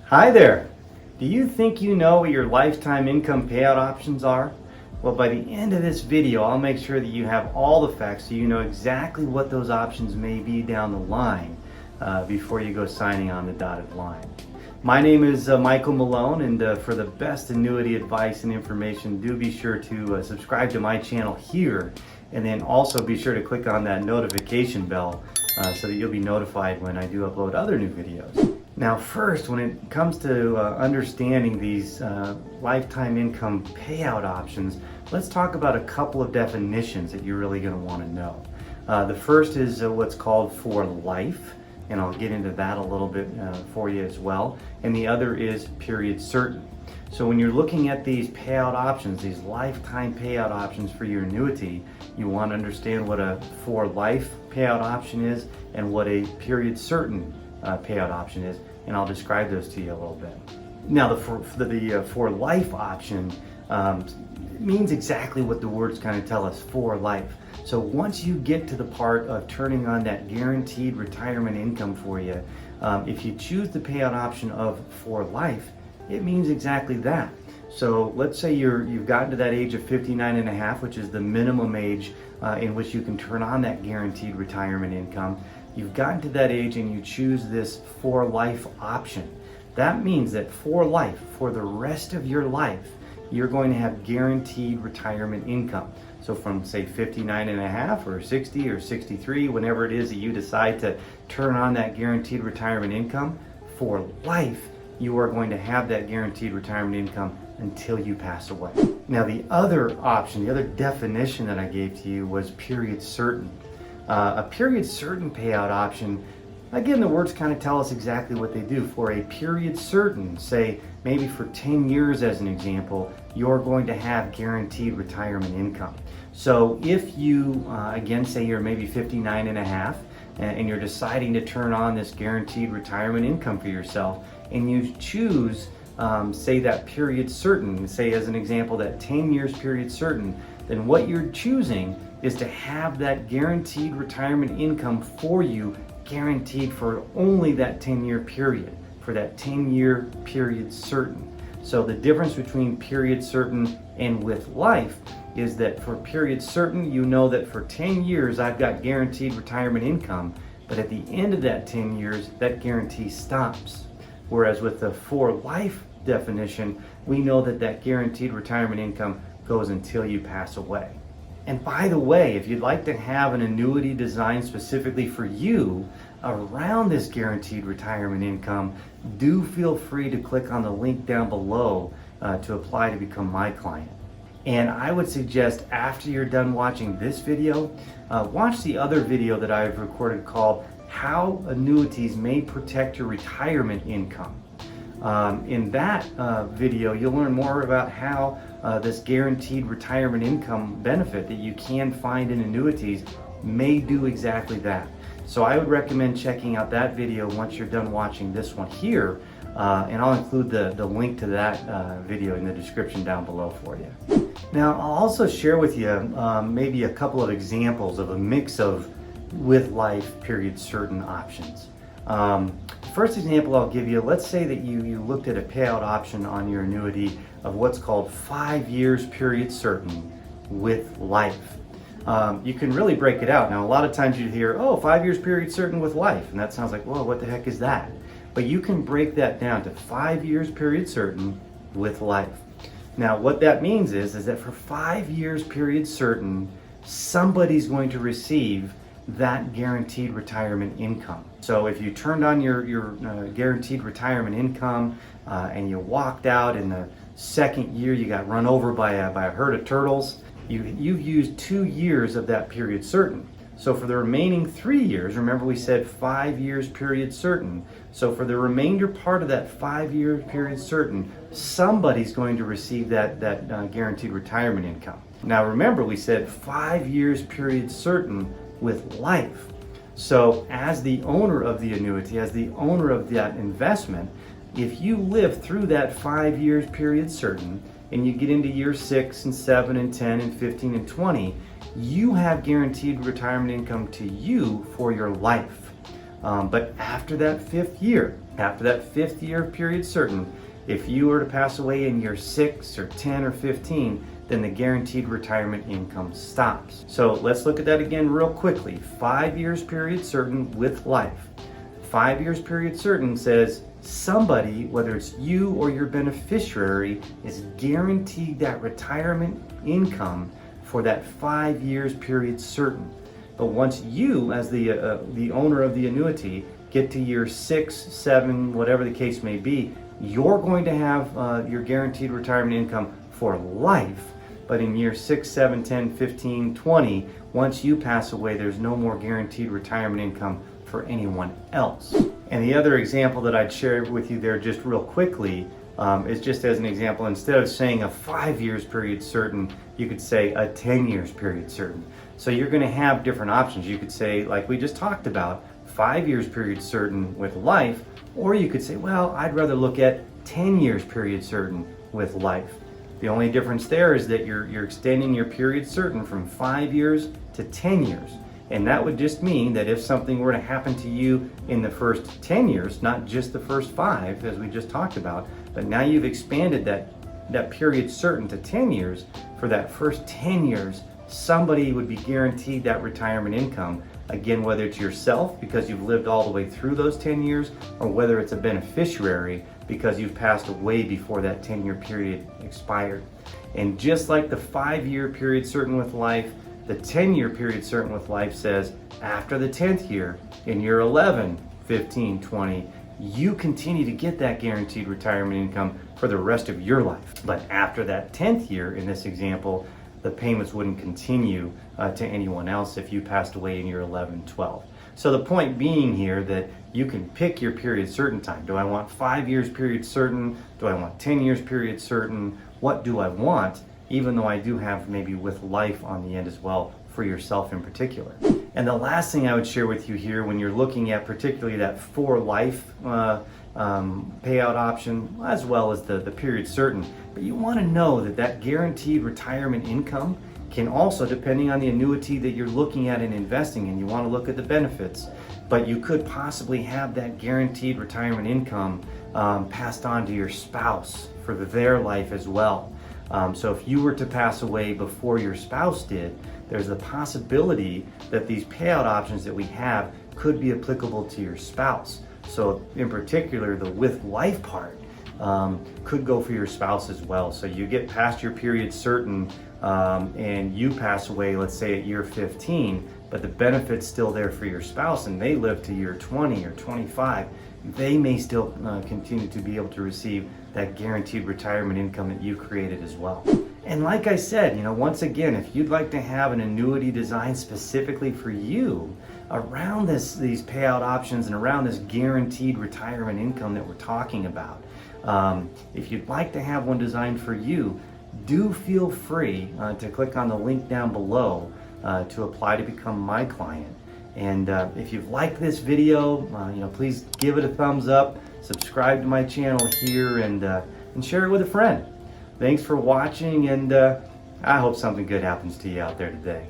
Hi there. Do you think you know what your lifetime income payout options are? Well, by the end of this video, I'll make sure that you have all the facts so you know exactly what those options may be down the line before you go signing on the dotted line. My name is Michael Malone, and for the best annuity advice and information, do be sure to subscribe to my channel here, and then also be sure to click on that notification bell so that you'll be notified when I do upload other new videos. Now first, when it comes to understanding these lifetime income payout options, let's talk about a couple of definitions that you're really going to want to know. The first is what's called for life, and I'll get into that a little bit for you as well. And the other is period certain. So when you're looking at these payout options, these lifetime payout options for your annuity, you want to understand what a for life payout option is and what a period certain payout option is, and I'll describe those to you a little bit. Now the for life option means exactly what the words kind of tell us, for life. So once you get to the part of turning on that guaranteed retirement income for you, if you choose the payout option of for life, it means exactly that. So let's say you've gotten to that age of 59 and a half, which is the minimum age in which you can turn on that guaranteed retirement income. You've gotten to that age and you choose this for life option. That means that for life, for the rest of your life, you're going to have guaranteed retirement income. So from say 59 and a half or 60 or 63, whenever it is that you decide to turn on that guaranteed retirement income, for life, you are going to have that guaranteed retirement income until you pass away. Now the other option, the other definition that I gave to you was period certain. A period certain payout option, again, the words kind of tell us exactly what they do. For a period certain, say maybe for 10 years as an example, you're going to have guaranteed retirement income. So if you, again, say you're maybe 59 and a half and you're deciding to turn on this guaranteed retirement income for yourself, and you choose, say that period certain, say as an example that 10 years period certain, then what you're choosing is to have that guaranteed retirement income for you, guaranteed for only that 10-year period, for that 10-year period certain. So the difference between period certain and with life is that for period certain, you know that for 10 years I've got guaranteed retirement income, but at the end of that 10 years, that guarantee stops. Whereas with the for life definition, we know that that guaranteed retirement income goes until you pass away. And by the way, if you'd like to have an annuity designed specifically for you around this guaranteed retirement income, do feel free to click on the link down below to apply to become my client. And I would suggest after you're done watching this video, watch the other video that I've recorded called How Annuities May Protect Your Retirement Income. In that video, you'll learn more about how this guaranteed retirement income benefit that you can find in annuities may do exactly that. So I would recommend checking out that video once you're done watching this one here, and I'll include the link to that video in the description down below for you. Now I'll also share with you maybe a couple of examples of a mix of with life period certain options. First example I'll give you, let's say that you looked at a payout option on your annuity of what's called 5 years period certain with life. You can really break it out. Now a lot of times you hear, oh, 5 years period certain with life, and that sounds like, whoa, what the heck is that? But you can break that down to 5 years period certain with life. Now what that means is that for 5 years period certain, somebody's going to receive that guaranteed retirement income. So if you turned on your guaranteed retirement income and you walked out in the second year, you got run over by a herd of turtles, you've used 2 years of that period certain. So for the remaining 3 years, remember we said 5 years period certain. So for the remainder part of that 5 year period certain, somebody's going to receive that guaranteed retirement income. Now remember we said 5 years period certain with life. So as the owner of the annuity, as the owner of that investment, if you live through that 5 years period certain and you get into year 6 and 7 and 10 and 15 and 20, you have guaranteed retirement income to you for your life. But after that fifth year period certain, if you were to pass away in year 6 or 10 or 15, then the guaranteed retirement income stops. So let's look at that again real quickly. 5 years period certain with life. 5 years period certain says somebody, whether it's you or your beneficiary, is guaranteed that retirement income for that 5 years period certain. But once you, as the owner of the annuity, get to year 6, 7, whatever the case may be, you're going to have your guaranteed retirement income for life. But in year 6, 7, 10, 15, 20, once you pass away, there's no more guaranteed retirement income for anyone else. And the other example that I'd share with you there just real quickly is just as an example, instead of saying a 5 years period certain, you could say a 10 years period certain. So you're going to have different options. You could say, like we just talked about, 5 years period certain with life, or you could say, well, I'd rather look at 10 years period certain with life. The only difference there is that you're extending your period certain from 5 years to 10 years. And that would just mean that if something were to happen to you in the first 10 years, not just the first 5, as we just talked about, but now you've expanded that period certain to 10 years, for that first 10 years, somebody would be guaranteed that retirement income. Again, whether it's yourself because you've lived all the way through those 10 years, or whether it's a beneficiary because you've passed away before that 10-year period expired. And just like the 5-year period certain with life, the 10-year period certain with life says after the 10th year, in year 11, 15, 20, you continue to get that guaranteed retirement income for the rest of your life. But after that 10th year, in this example, the payments wouldn't continue to anyone else if you passed away in year 11, 12. So the point being here that you can pick your period certain time. Do I want 5 years period certain? Do I want 10 years period certain? What do I want? Even though I do have maybe with life on the end as well for yourself in particular. And the last thing I would share with you here when you're looking at particularly that for life payout option, as well as the period certain, but you want to know that guaranteed retirement income can also, depending on the annuity that you're looking at and investing in, you want to look at the benefits, but you could possibly have that guaranteed retirement income passed on to your spouse for their life as well. So if you were to pass away before your spouse did, there's a possibility that these payout options that we have could be applicable to your spouse. So in particular, the with life part could go for your spouse as well. So you get past your period certain and you pass away, let's say at year 15, but the benefit's still there for your spouse and they live to year 20 or 25, they may still continue to be able to receive that guaranteed retirement income that you created as well. And like I said, once again, if you'd like to have an annuity designed specifically for you around these payout options and around this guaranteed retirement income that we're talking about, if you'd like to have one designed for you, do feel free to click on the link down below to apply to become my client. And if you've liked this video, please give it a thumbs up, subscribe to my channel here, and share it with a friend. Thanks for watching, and I hope something good happens to you out there today.